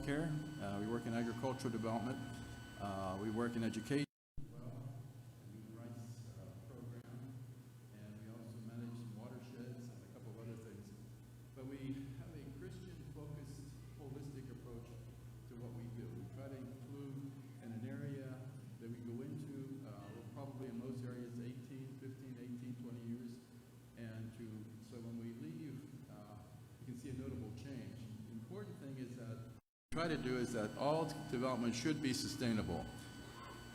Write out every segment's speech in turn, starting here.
healthcare. We work in agricultural development. We work in education. Human rights program, and we also manage some watersheds and a couple of other things. But we have a Christian-focused, holistic approach to what we do. We try to include in an area that we go into, we're probably in most areas 15, 18, 20 years, and so when we leave, you can see a notable change. The important thing is that what we try to do is that all development should be sustainable.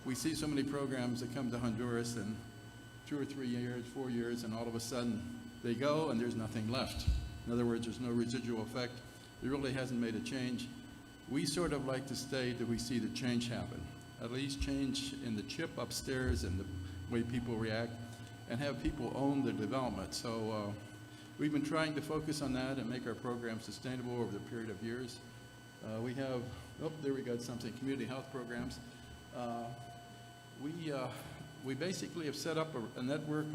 We see so many programs that come to Honduras in 2 or 3 years, 4 years, and all of a sudden they go and there's nothing left. In other words, there's no residual effect. It really hasn't made a change. We sort of like to stay till we see the change happen. At least change in the chip upstairs and the way people react, and have people own the development. So we've been trying to focus on that and make our program sustainable over the period of years. We have, there we got something, community health programs. We basically have set up a network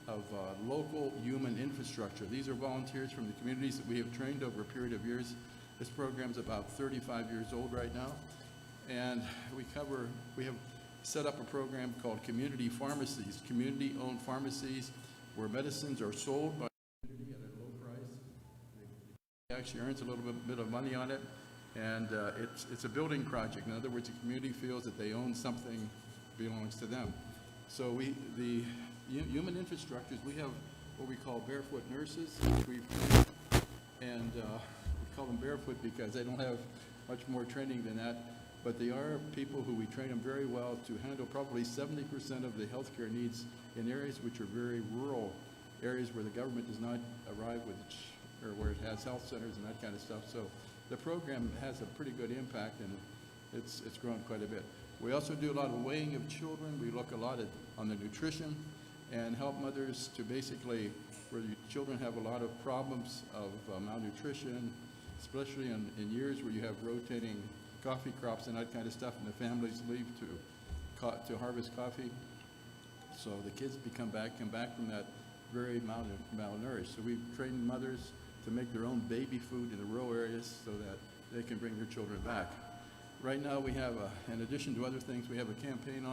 of local human infrastructure. These are volunteers from the communities that we have trained over a period of years. This program's about 35 years old right now. And we have set up a program called community pharmacies, community-owned pharmacies where medicines are sold by the community at a low price. It actually earns a little bit of money on it. And it's a building project. In other words, the community feels that they own something that belongs to them. So the human infrastructures, we have what we call barefoot nurses, which we've and we call them barefoot because they don't have much more training than that. But they are people who we train them very well to handle probably 70% of the healthcare needs in areas which are very rural, areas where the government does not arrive with, or where it has health centers and that kind of stuff. So the program has a pretty good impact, and it's grown quite a bit. We also do a lot of weighing of children. We look a lot on the nutrition and help mothers to basically, where the children have a lot of problems of malnutrition, especially in years where you have rotating coffee crops and that kind of stuff, and the families leave to harvest coffee. So the kids come back from that very malnourished. So we've trained mothers to make their own baby food in the rural areas so that they can bring their children back. Right now we have, in addition to other things, we have a campaign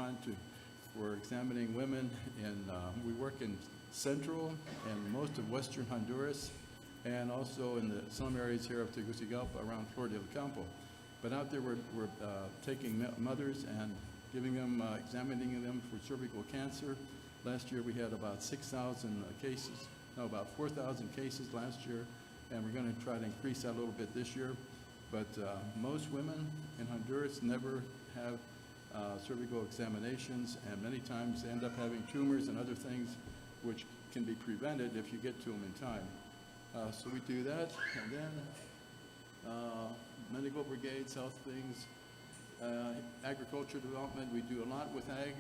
we're examining women, and we work in central and most of western Honduras, and also in some areas here of Tegucigalpa around Flor del Campo. But out there we're taking mothers and examining them for cervical cancer. Last year we had about 6,000 cases, about 4,000 cases last year, and we're going to try to increase that a little bit this year. But most women in Honduras never have cervical examinations, and many times they end up having tumors and other things which can be prevented if you get to them in time. So we do that, and then medical brigades, health things, agriculture development. We do a lot with ag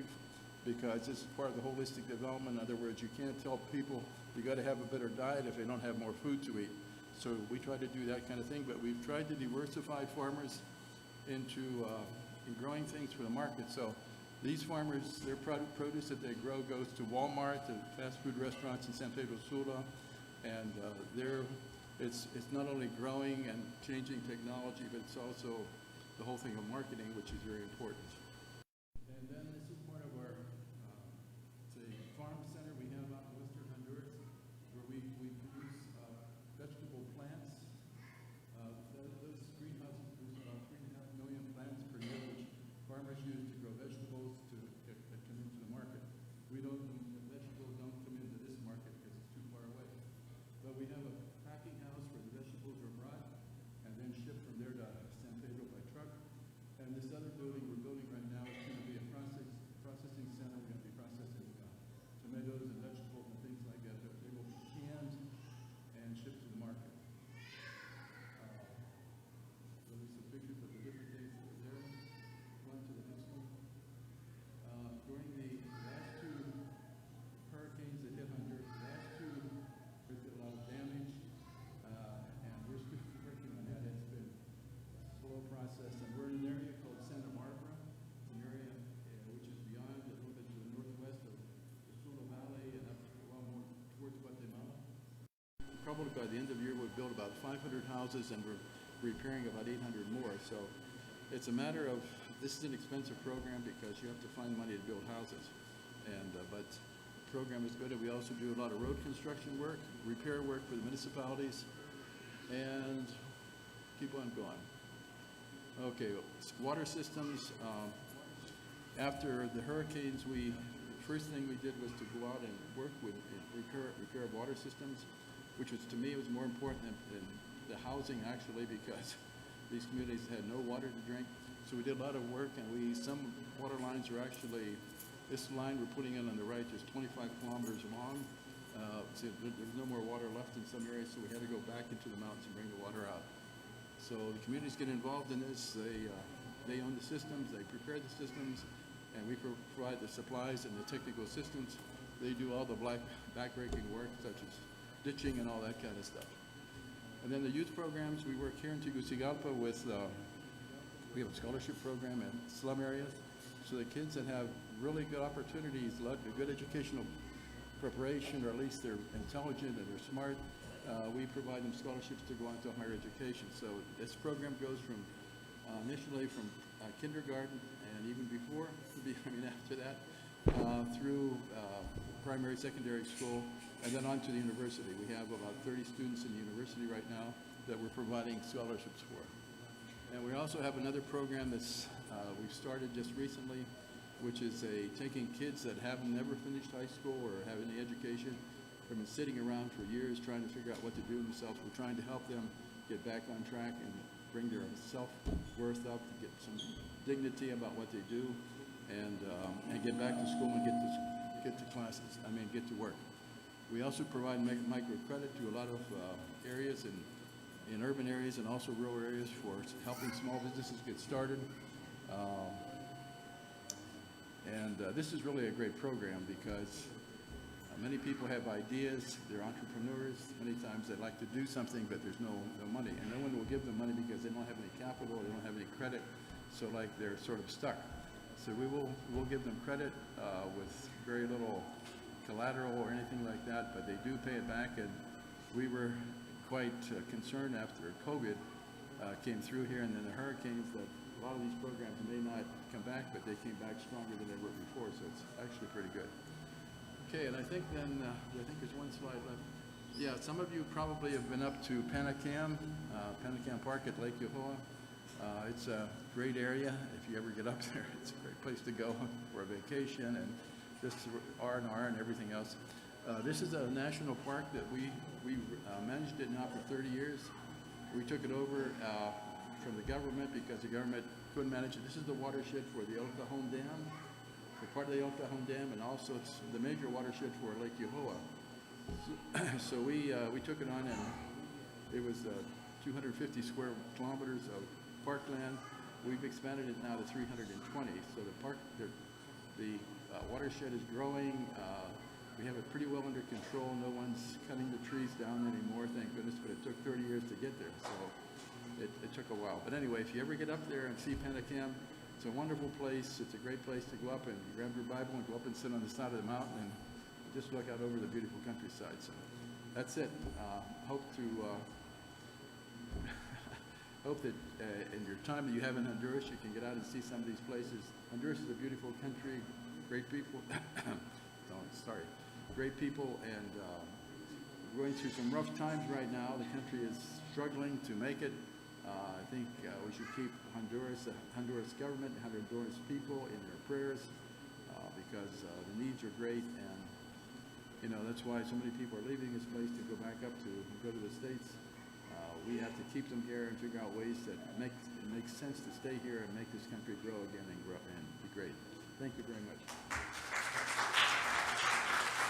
because this is part of the holistic development. In other words, you can't tell people you got to have a better diet if they don't have more food to eat. So we try to do that kind of thing, but we've tried to diversify farmers into growing things for the market. So these farmers, their produce that they grow goes to Walmart, to fast food restaurants in San Pedro Sula, and it's not only growing and changing technology, but it's also the whole thing of marketing, which is very important. And then this is part of our farm center we have out in western Honduras, where we produce vegetable plants. Those greenhouses produce about 3.5 million plants per year, which farmers use to grow vegetables that come into the market. The vegetables don't come into this market because it's too far away. But we have a packing house where the vegetables are brought and then shipped from there to San Pedro by truck. And this other building we're building right now is going to be a processing center. We're going to be processing tomatoes and vegetables and things like that. They will be canned and shipped to the market. So there's some pictures of the different things that are there. One to the next one. During the last two hurricanes that hit Honduras, there's been a lot of damage, and we're still working on that. It's been a slow process, and we're in an area called Santa Barbara, an area which is beyond, a little bit to the northwest of the Sula Valley and up along more towards Guatemala. Probably by the end of the year, we'll build about 500 houses, and we're repairing about 800 more. So it's a matter of, this is an expensive program because you have to find money to build houses. And but the program is good. And we also do a lot of road construction work, repair work for the municipalities, and keep on going. Okay, water systems. After the hurricanes, first thing we did was to go out and work with repair of water systems, which was, to me, it was more important than the housing, actually, because these communities had no water to drink. So we did a lot of work, and some water lines are actually, this line we're putting in on the right is 25 kilometers long. So there's no more water left in some areas, so we had to go back into the mountains and bring the water out. So the communities get involved in this. They own the systems, they prepare the systems, and we provide the supplies and the technical assistance. They do all the backbreaking work, such as ditching and all that kind of stuff. And then the youth programs, we work here in Tegucigalpa with, we have a scholarship program in slum areas. So the kids that have really good opportunities, a good educational preparation, or at least they're intelligent and they're smart, we provide them scholarships to go on to higher education. So this program goes from initially from kindergarten and even before, after that, through primary, secondary school, and then on to the university. We have about 30 students in the university right now that we're providing scholarships for. And we also have another program that's we've started just recently, which is taking kids that have never finished high school or have any education, have been sitting around for years trying to figure out what to do themselves. We're trying to help them get back on track and bring their self-worth up, to get some dignity about what they do, and get back to school and get to classes. Get to work. We also provide microcredit to a lot of areas in urban areas and also rural areas for helping small businesses get started. This is really a great program because many people have ideas, they're entrepreneurs. Many times they like to do something, but there's no money. And no one will give them money because they don't have any capital, they don't have any credit, so they're sort of stuck. So we'll give them credit with very little collateral or anything like that, but they do pay it back. And we were quite concerned after COVID came through here and then the hurricanes that a lot of these programs may not come back, but they came back stronger than they were before, so it's actually pretty good. Okay, and I think there's one slide left. Yeah, some of you probably have been up to Pentagon Park at Lake Yohoa. It's a great area. If you ever get up there, it's a great place to go for a vacation and just R&R and everything else. This is a national park that we managed it now for 30 years. We took it over from the government because the government couldn't manage it. This is the watershed for the Cajon Dam, for part of the Cajon Dam, and also it's the major watershed for Lake Yohoa. So we took it on, and it was 250 square kilometers of parkland. We've expanded it now to 320. So the watershed is growing. We have it pretty well under control. No one's cutting the trees down anymore, thank goodness, but it took 30 years to get there, so it took a while. But anyway, if you ever get up there and see Pentagon, it's a wonderful place. It's a great place to go up and grab your Bible and go up and sit on the side of the mountain and just look out over the beautiful countryside. So that's it. Hope that in your time that you have in Honduras, you can get out and see some of these places. Honduras is a beautiful country, great people. Great people, and we're going through some rough times right now. The country is struggling to make it. I think we should keep Honduras, the Honduras government, and Honduras people in their prayers because the needs are great, and that's why so many people are leaving this place to go back up to go to the States. We have to keep them here and figure out ways that make sense to stay here and make this country grow again and be great. Thank you very much.